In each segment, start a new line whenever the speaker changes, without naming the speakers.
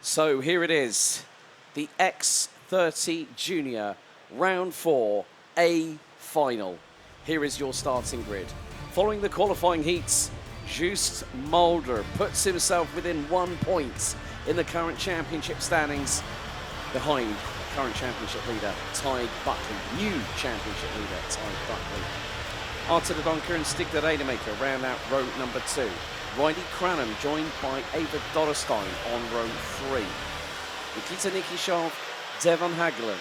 So here it is, the X30 Junior Round 4 A Final. Here is your starting grid. Following the qualifying heats, Just Mulder puts himself within 1 point in the current championship standings, behind current championship leader Ty Buckley, new championship leader Ty Buckley. Arthur de Donker and Stig de Rademacher round out row number 2. Riley Cranham joined by Ava Dorrestein on row 3. Nikita Nikishov, Devon Hagelin,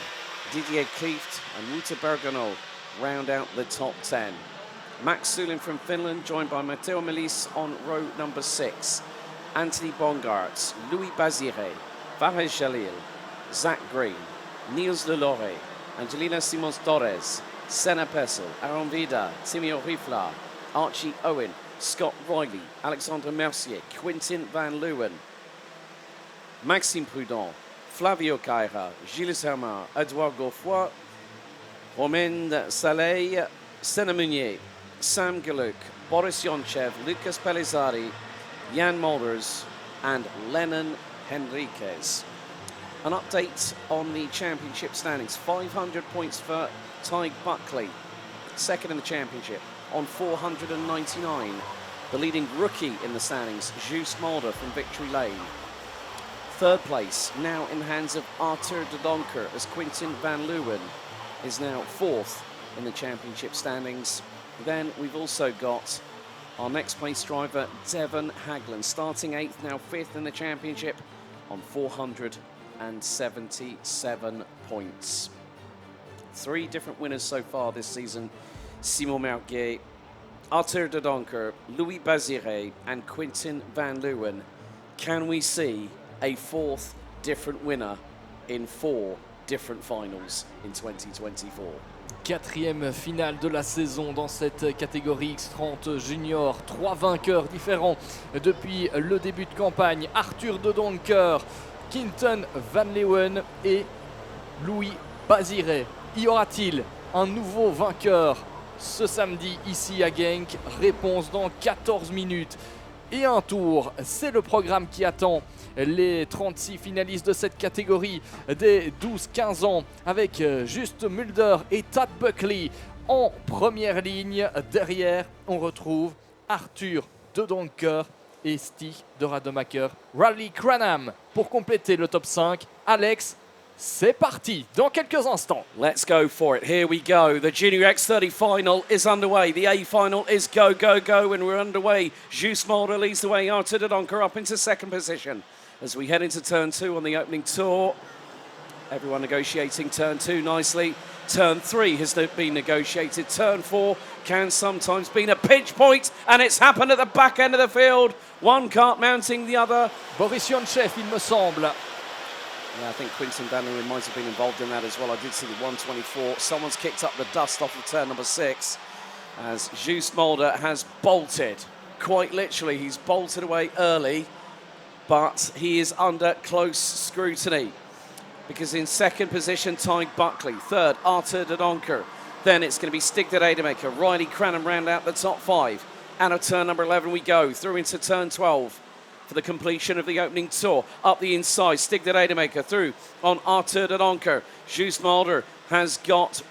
Didier Klieft and Wouter Bergenol round out the top 10. Max Sulin from Finland joined by Matteo Melis on row number 6. Anthony Bongartz, Louis Bazire, Vahez Jalil, Zach Green, Niels Lelore, Angelina Simons Torres, Senna Pessel, Aaron Vida, Timio Rifla, Archie Owen, Scott Riley, Alexandre Mercier, Quentin Van Leeuwen, Maxime Prudent, Flavio Caira, Gilles Hermar, Edouard Gauffoy, Romain Saleh, Senna Meunier, Sam Galuk, Boris Yonchev, Lucas Pellizzari, Jan Mulders and Lennon Henriquez. An update on the championship standings. 500 points for Ty Buckley, second in the championship on 499. The leading rookie in the standings, Just Mulder from Victory Lane. Third place now in the hands of Arthur de Donker, as Quentin Van Leeuwen is now fourth in the championship standings. Then we've also got our next place driver, Devon Hagelin, starting 8th, now 5th in the championship on 477 points. 3 different winners so far this season: Simon Merguet, Arthur de Donker, Louis Bazire and Quentin Van Leeuwen. Can we see a 4th different winner in 4 different finals in 2024?
4e finale de la saison dans cette catégorie X30 Junior. 3 vainqueurs différents depuis le début de campagne. Arthur de Donker, Quentin Van Leeuwen et Louis Bazire. Y aura-t-il un nouveau vainqueur ce samedi ici à Genk? Réponse dans 14 minutes. Et un tour, c'est le programme qui attend les 36 finalistes de cette catégorie des 12-15 ans, avec Just Mulder et Tad Buckley en première ligne. Derrière, on retrouve Arthur de Donker et Stig de Rademacher. Riley Cranham pour compléter le top 5. Alex, c'est parti dans quelques instants.
Let's go for it. Here we go. The Junior X30 final is underway. The A final is go, go, go, and we're underway. Just Mulder leads the way. Arthur de Donker up into second position. As we head into turn 2 on the opening tour, everyone negotiating turn 2 nicely. Turn 3 has been negotiated. Turn 4 can sometimes be a pinch point, and it's happened at the back end of the field. One cart mounting the other.
Boris Yonchev, il me semble.
Yeah, I think Quentin Van Leeuwen might have been involved in that as well. I did see the 124. Someone's kicked up the dust off of turn number 6 as Just Mulder has bolted. Quite literally, he's bolted away early, but he is under close scrutiny because in second position, Ty Buckley. Third, Arthur de Donker. Then it's going to be Stig de Rademacher, Riley Cranham round out the top 5. Out of turn number 11 we go, through into turn 12. For the completion of the opening tour. Up the inside, Stig de Rademacher through on Arthur de Donker. Just Mulder has got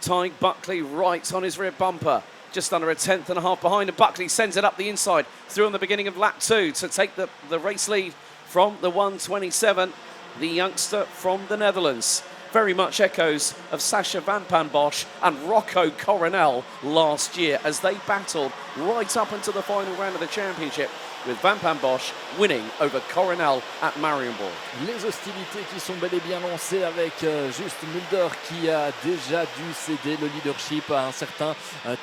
Ty Buckley right on his rear bumper. Just under a 10th and a half behind, and Buckley sends it up the inside through on the beginning of lap 2 to take the race lead from the 127, the youngster from the Netherlands. Very much echoes of Sacha Van Bosch and Rocco Coronel last year as they battled right up into the final round of the championship, with Van Bosch winning over Coronel at Marienborg.
Les hostilités qui sont bel et bien lancées avec Just Mulder qui a déjà dû céder le leadership à un certain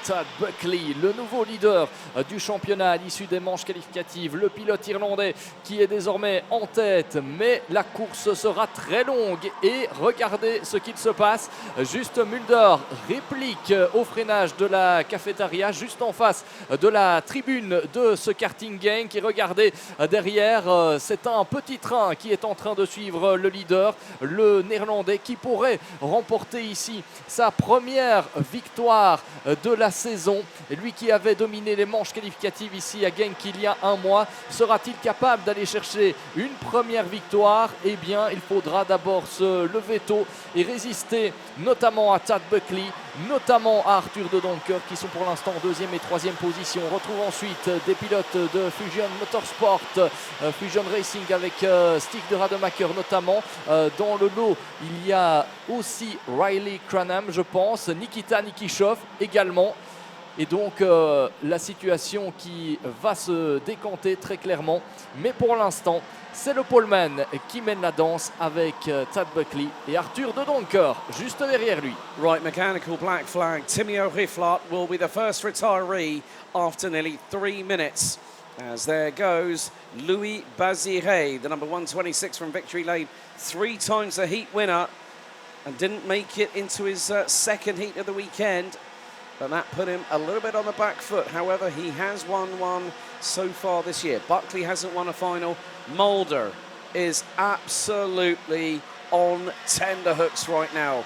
Tad Buckley, le nouveau leader du championnat à l'issue des manches qualificatives. Le pilote irlandais qui est désormais en tête, mais la course sera très longue et regardez ce qu'il se passe. Just Mulder réplique au freinage de la cafétéria juste en face de la tribune de ce karting Genk. Et regardez derrière, c'est un petit train qui est en train de suivre le leader, le néerlandais, qui pourrait remporter ici sa première victoire de la saison. Et lui qui avait dominé les manches qualificatives ici à Genk il y a un mois, sera-t-il capable d'aller chercher une première victoire? Eh bien, il faudra d'abord se lever tôt et résister notamment à Tad Buckley, notamment à Arthur de Donker, qui sont pour l'instant en deuxième et troisième position. On retrouve ensuite des pilotes de Fusion Motorsport, Fusion Racing avec Stig de Rademacher notamment. Dans le lot, il y a aussi Riley Cranham, je pense, Nikita Nikishov également. Et donc la situation qui va se décanter très clairement. Mais pour l'instant, c'est le poleman qui mène la danse avec Tad Buckley et Arthur de Donker juste derrière lui.
Right, mechanical black flag. Timmy O'Hiflat will be the first retiree after nearly 3 minutes. As there goes Louis Bazire, the number 126 from Victory Lane, 3 times the heat winner, and didn't make it into his second heat of the weekend. But that put him a little bit on the back foot. However, he has won one so far this year. Buckley hasn't won a final. Mulder is absolutely on tenterhooks right now.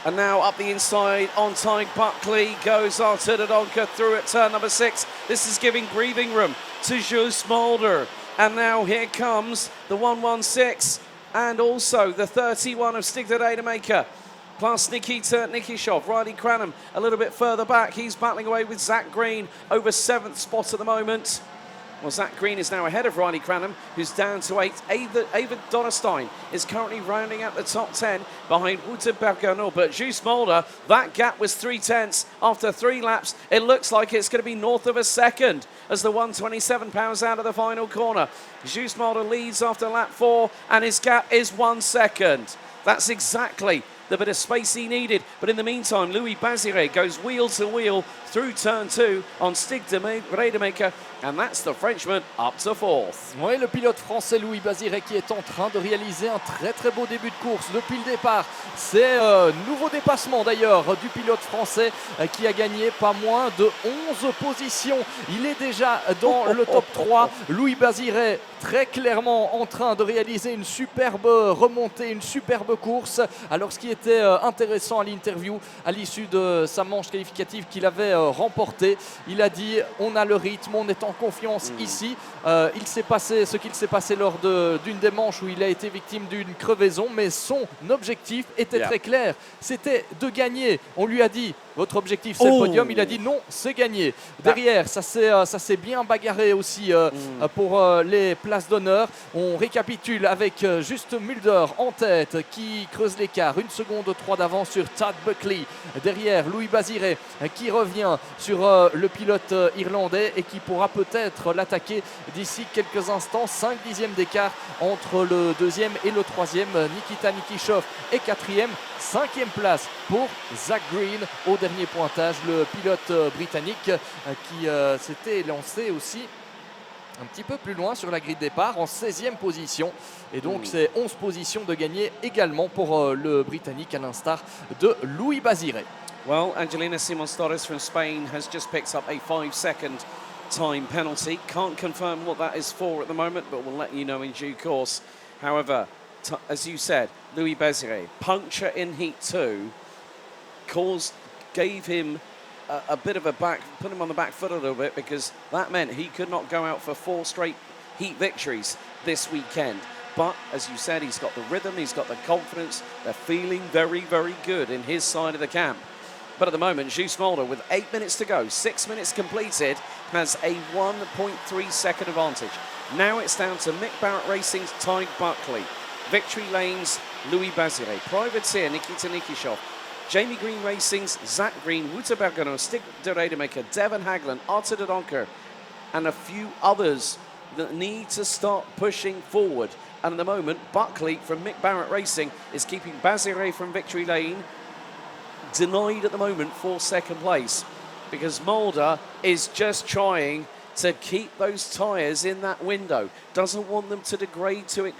And now up the inside, on time, Buckley goes Arthur de Donker through at turn number 6. This is giving breathing room to Jules Mulder. And now here comes the 116 and also the 31 of Stig de Rademacher. Plus Nikita Nikishov, Riley Cranham a little bit further back. He's battling away with Zach Green over 7th spot at the moment. Well, Zach Green is now ahead of Riley Cranham, who's down to 8th. Ava Donnerstein is currently rounding out the top 10 behind Wouter Bergano. But Jules Mulder, that gap was 3/10 after 3 laps. It looks like it's going to be north of a second as the 127 pounds out of the final corner. Jules Mulder leads after lap 4, and his gap is 1 second. That's exactly the bit of space he needed. But in the meantime, Louis Bazire goes wheel to wheel through turn 2 on Stig de Rademacher, and that's the Frenchman up to 4th.
Oui, le pilote français Louis Bazire qui est en train de réaliser un très très beau début de course depuis le départ. C'est nouveau dépassement d'ailleurs du pilote français qui a gagné pas moins de 11 positions. Il est déjà dans le top 3. Louis Bazire très clairement en train de réaliser une superbe remontée, une superbe course. Alors ce qui était intéressant à l'interview à l'issue de sa manche qualificative qu'il avait remportée, il a dit on a le rythme, on est en confiance ici. Il s'est passé ce qu'il s'est passé lors d'une des manches où il a été victime d'une crevaison, mais son objectif était très clair, c'était de gagner. On lui a dit votre objectif c'est le podium, il a dit non, c'est gagner. Derrière, ça s'est bien bagarré aussi pour les places d'honneur. On récapitule avec juste Mulder en tête qui creuse l'écart, 1 seconde 3 d'avance sur Tad Buckley. Derrière, Louis Bazire qui revient sur le pilote irlandais et qui pourra peut-être l'attaquer d'ici quelques instants. 5 dixièmes d'écart entre le deuxième et le troisième. Nikita Nikishov est 4e. 5e place pour Zach Green au dernier pointage, le pilote britannique qui s'était lancé aussi un petit peu plus loin sur la grille de départ en 16e position. Et donc c'est 11 positions de gagner également pour le Britannique à l'instar de Louis Bazire.
Well, Angelina Simons-Torres from Spain has just picked up a 5-second time penalty. Can't confirm what that is for at the moment, but we'll let you know in due course. However, as you said, Louis Bazire, puncture in heat 2, gave him a bit of put him on the back foot a little bit, because that meant he could not go out for 4 straight heat victories this weekend. But as you said, he's got the rhythm, he's got the confidence. They're feeling very, very good in his side of the camp. But at the moment, Jules Mulder, with 8 minutes to go, 6 minutes completed, has a 1.3 second advantage. Now it's down to Mick Barrett Racing's Ty Buckley, Victory Lane's Louis Bazire, Privateer Nikita Nikishov, Jamie Green Racing's Zach Green, Wouter Bergano, Stig de Rademacher, Devon Hagland, Arthur de Donker, and a few others that need to start pushing forward. And at the moment, Buckley from Mick Barrett Racing is keeping Bazire from Victory Lane denied at the moment for second place, because Mulder is just trying to keep those tyres in that window. Doesn't want them to degrade too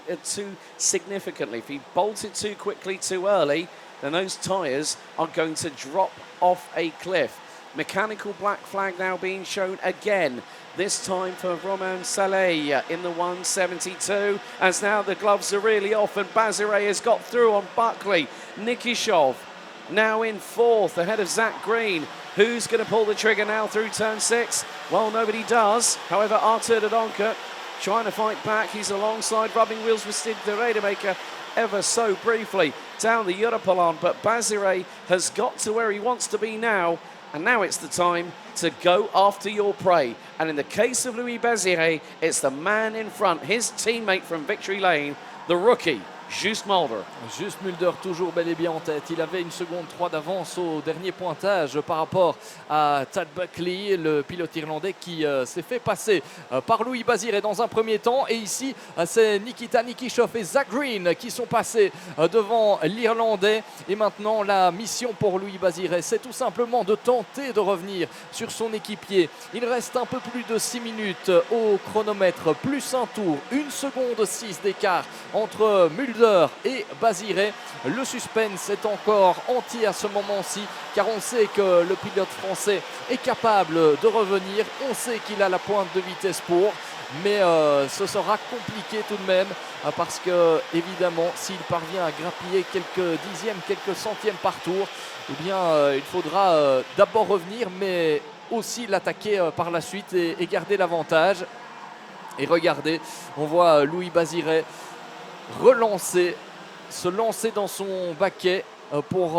significantly. If he bolted too quickly too early, then those tyres are going to drop off a cliff. Mechanical black flag now being shown again. This time for Romain Saleh in the 172. As now the gloves are really off and Bazire has got through on Buckley. Nikishov now in fourth ahead of Zach Green. Who's going to pull the trigger now through turn 6? Well, nobody does. However, Artur de Donker trying to fight back. He's alongside, rubbing wheels with Stig de Rademaker ever so briefly down the Europolon. But Bazire has got to where he wants to be now. And now it's the time to go after your prey. And in the case of Louis Bazire, it's the man in front, his teammate from Victory Lane, the rookie, Just Mulder.
Just Mulder, toujours bel et bien en tête. Il avait 1 seconde 3 d'avance au dernier pointage par rapport à Tad Buckley, le pilote irlandais qui s'est fait passer par Louis Bazire dans un premier temps. Et ici, c'est Nikita Nikishov et Zach Green qui sont passés devant l'Irlandais. Et maintenant, la mission pour Louis Bazire, c'est tout simplement de tenter de revenir sur son équipier. Il reste un peu plus de 6 minutes au chronomètre, plus un tour, 1 seconde 6 d'écart entre Mulder et Bazire. Le suspense est encore entier à ce moment-ci car on sait que le pilote français est capable de revenir. On sait qu'il a la pointe de vitesse pour, mais ce sera compliqué tout de même parce que évidemment s'il parvient à grappiller quelques dixièmes, quelques centièmes par tour, eh bien il faudra d'abord revenir mais aussi l'attaquer par la suite et garder l'avantage. Et regardez, on voit Louis Bazire se lancer dans son baquet pour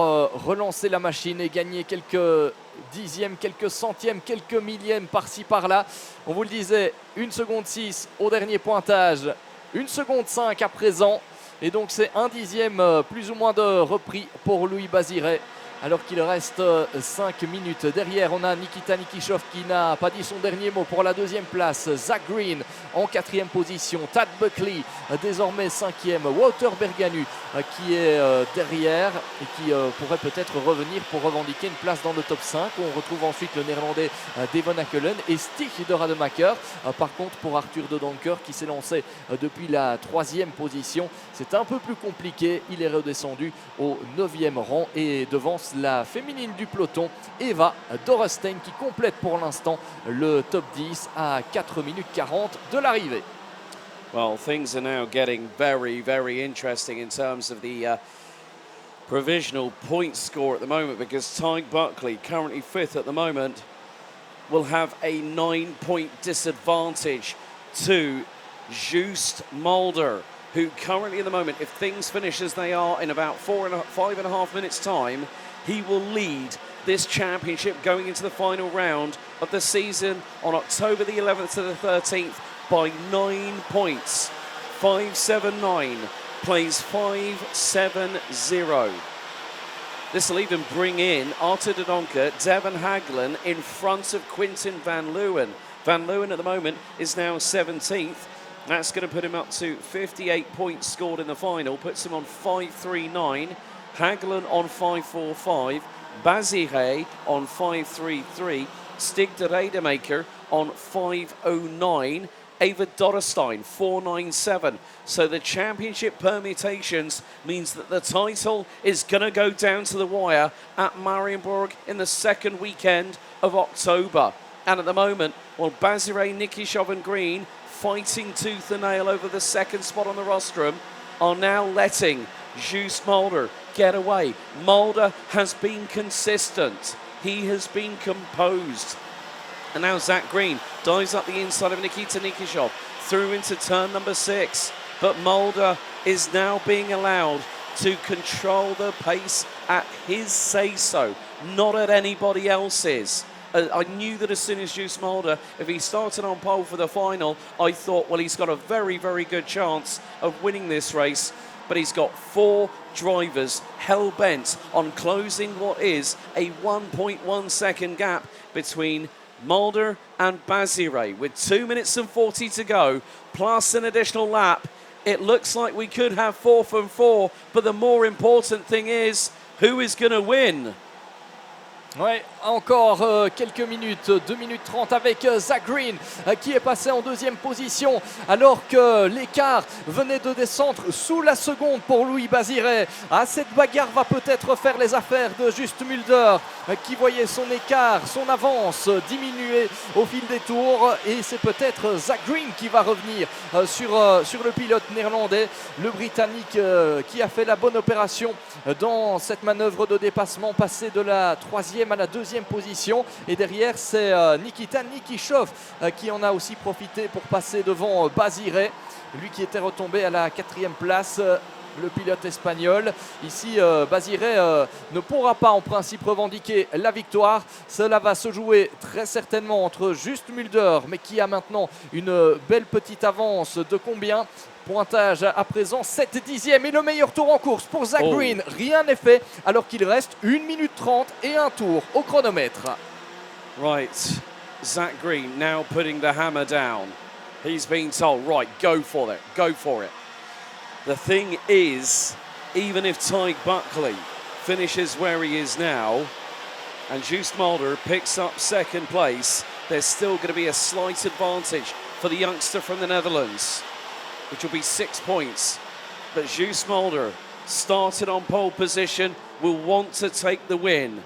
relancer la machine et gagner quelques dixièmes, quelques centièmes, quelques millièmes par-ci par-là. On vous le disait, 1 seconde 6 au dernier pointage, 1 seconde 5 à présent. Et donc c'est 1 dixième plus ou moins de repris pour Louis Bazire. Alors qu'il reste 5 minutes. Derrière, on a Nikita Nikishov qui n'a pas dit son dernier mot pour la 2e place. Zach Green en 4e position. Tad Buckley désormais 5e. Wouter Berganu qui est derrière et qui pourrait peut-être revenir pour revendiquer une place dans le top 5. On retrouve ensuite le néerlandais Devon Akkelen et Stig de Rademacher. Par contre, pour Artur de Donker qui s'est lancé depuis la 3e position, c'est un peu plus compliqué. Il est redescendu au 9e rang et devance la féminine du peloton, Eva Dorestein, qui complète pour l'instant le top 10 à 4 minutes 40 de l'arrivée.
Well, things are now getting very, very interesting in terms of the provisional point score at the moment because Ty Buckley, currently 5th at the moment, will have a 9-point disadvantage to Just Mulder, who currently at the moment, if things finish as they are in about 5.5 minutes time, he will lead this championship going into the final round of the season on October the 11th to the 13th by 9 points. 5.79 plays 5.70. This will even bring in Artur de Donker, Devon Haglen in front of Quinten van Leeuwen. Van Leeuwen at the moment is now 17th. That's going to put him up to 58 points scored in the final, puts him on 5.39. Haglen on 5.45, Bazire on 5.33, Stig de Rademaker on 5.09, Eva Dorestein 4.97. So the championship permutations means that the title is going to go down to the wire at Marienburg in the 2nd weekend of October. And at the moment, well, Bazire, Nikishov and Green, fighting tooth and nail over the 2nd spot on the rostrum, are now letting Just Mulder get away. Mulder has been consistent. He has been composed. And now Zach Green dives up the inside of Nikita Nikishov through into turn number 6. But Mulder is now being allowed to control the pace at his say-so, not at anybody else's. I knew that as soon as Just Mulder, if he started on pole for the final, I thought, well, he's got a very, very good chance of winning this race. But he's got 4 drivers hell-bent on closing what is a 1.1 second gap between Mulder and Bazire. With 2 minutes and 40 to go, plus an additional lap, it looks like we could have 4 from 4. But the more important thing is, who is going to win?
Ouais, encore quelques minutes, 2 minutes 30 avec Zach Green qui est passé en deuxième position alors que l'écart venait de descendre sous la seconde pour Louis Baziré. Cette bagarre va peut-être faire les affaires de Just Mulder qui voyait son écart, son avance diminuer au fil des tours, et c'est peut-être Zach Green qui va revenir sur le pilote néerlandais, le Britannique qui a fait la bonne opération dans cette manœuvre de dépassement, passé de la 3e à la 2e position. Et derrière, c'est Nikita Nikishov qui en a aussi profité pour passer devant Baziré, lui qui était retombé à la 4e place. Le pilote espagnol. Ici, Baziré ne pourra pas en principe revendiquer la victoire. Cela va se jouer très certainement entre Just Mulder, mais qui a maintenant une belle petite avance de combien? Pointage à présent 7 dixièmes, et le meilleur tour en course pour Zach Green. Rien n'est fait alors qu'il reste 1 minute 30 et un tour au chronomètre.
Right, Zach Green now putting the hammer down. He's been told, right, go for it, go for it. The thing is, even if Tyg Buckley finishes where he is now and Just Mulder picks up second place, there's still going to be a slight advantage for the youngster from the Netherlands, which will be 6 points. But Just Mulder, started on pole position, will want to take the win.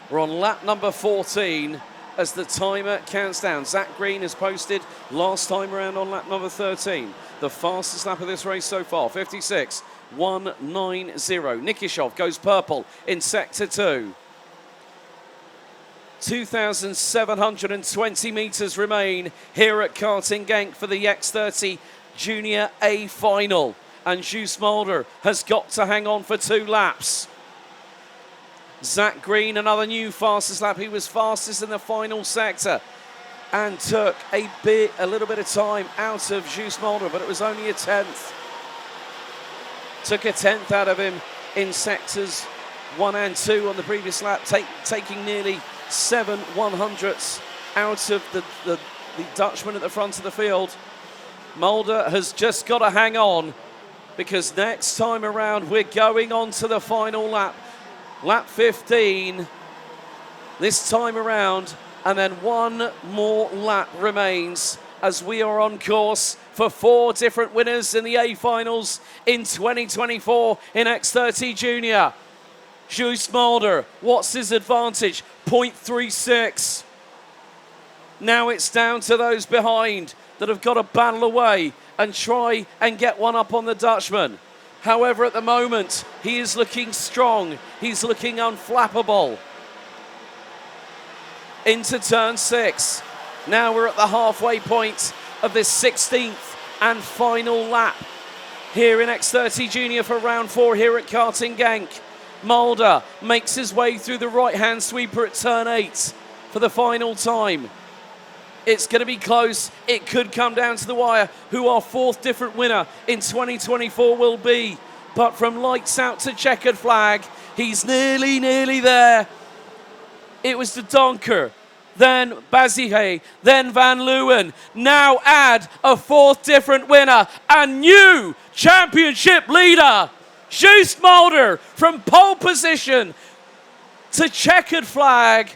We're on lap number 14 as the timer counts down. Zach Green has posted last time around on lap number 13. The fastest lap of this race so far, 56.190. Nikishov goes purple in sector 2. 2,720 metres remain here at Karting Genk for the X30 Junior A final. And Just Mulder has got to hang on for 2 laps. Zach Green, another new fastest lap. He was fastest in the final sector and took a little bit of time out of Just Mulder, but it was only a 10th. Took a 10th out of him in sectors 1 and 2 on the previous lap, taking nearly 7 100ths out of the Dutchman at the front of the field. Mulder has just got to hang on, because next time around we're going on to the final lap. Lap 15 this time around, and then 1 more lap remains as we are on course for 4 different winners in the A finals in 2024 in X30 Junior. Just Mulder, what's his advantage? 0.36. Now it's down to those behind that have got to battle away and try and get one up on the Dutchman. However, at the moment, he is looking strong. He's looking unflappable. Into turn 6. Now we're at the halfway point of this 16th and final lap here in X30 Junior for round 4 here at Karting Genk. Mulder makes his way through the right-hand sweeper at turn 8 for the final time. It's going to be close. It could come down to the wire who our 4th different winner in 2024 will be. But from lights out to checkered flag, he's nearly there. It was the Donker, then Baziré, then Van Leeuwen. Now add a 4th different winner, a new championship leader. Just Mulder from pole position to checkered flag,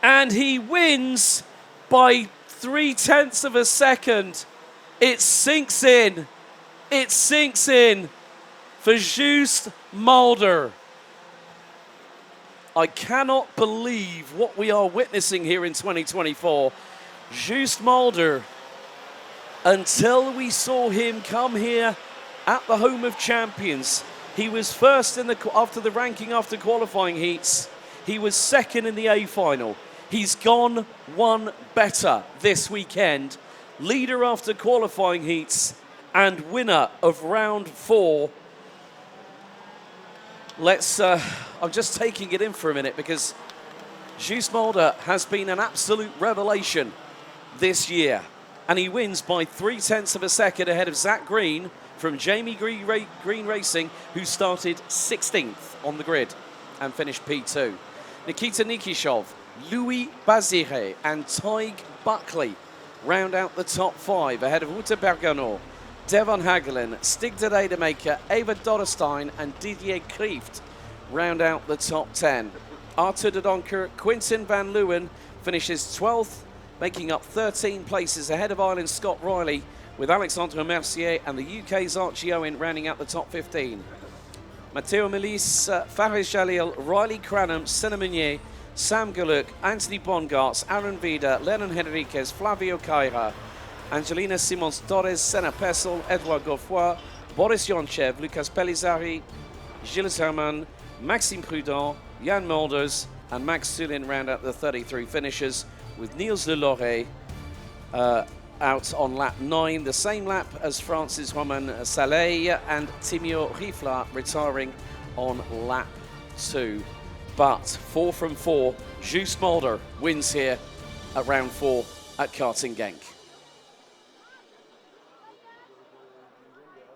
and he wins by 0.3 of a second. It sinks in. It sinks in for Just Mulder. I cannot believe what we are witnessing here in 2024. Just Mulder, until we saw him come here at the home of champions, he was first in after the ranking after qualifying heats. He was second in the A final. He's gone one better this weekend. Leader after qualifying heats and winner of round 4. I'm just taking it in for a minute, because Just Mulder has been an absolute revelation this year. And he wins by 0.3 of a second ahead of Zach Green from Jamie Green Racing, who started 16th on the grid and finished P2. Nikita Nikishov, Louis Baziré and Tyg Buckley round out the top 5 ahead of Ute Bergano, Devon Hagelin, Stig de Rademaker, Eva Dorrestein and Didier Kreeft round out the top 10. Arthur de Donker, Quintin van Leeuwen finishes 12th, making up 13 places ahead of Ireland's Scott Riley, with Alexandre Mercier and the UK's Archie Owen rounding out the top 15. Matteo Melis, Faris Jalil, Riley Cranham, Senna Meunier, Sam Galuk, Anthony Bongarts, Aaron Vida, Lennon Henriquez, Flavio Caira, Angelina Simons Torres, Senna Pessel, Edouard Godefroy, Boris Yonchev, Lucas Pellizzari, Gilles Herman, Maxime Prudent, Jan Mulders, and Max Sulin round out the 33 finishers, with Niels de Lorre out on lap 9, the same lap as Francis Roman Saleh, and Timur Rifla retiring on lap 2. But 4 from 4, Juice Mulder wins here at round 4 at Karting Genk.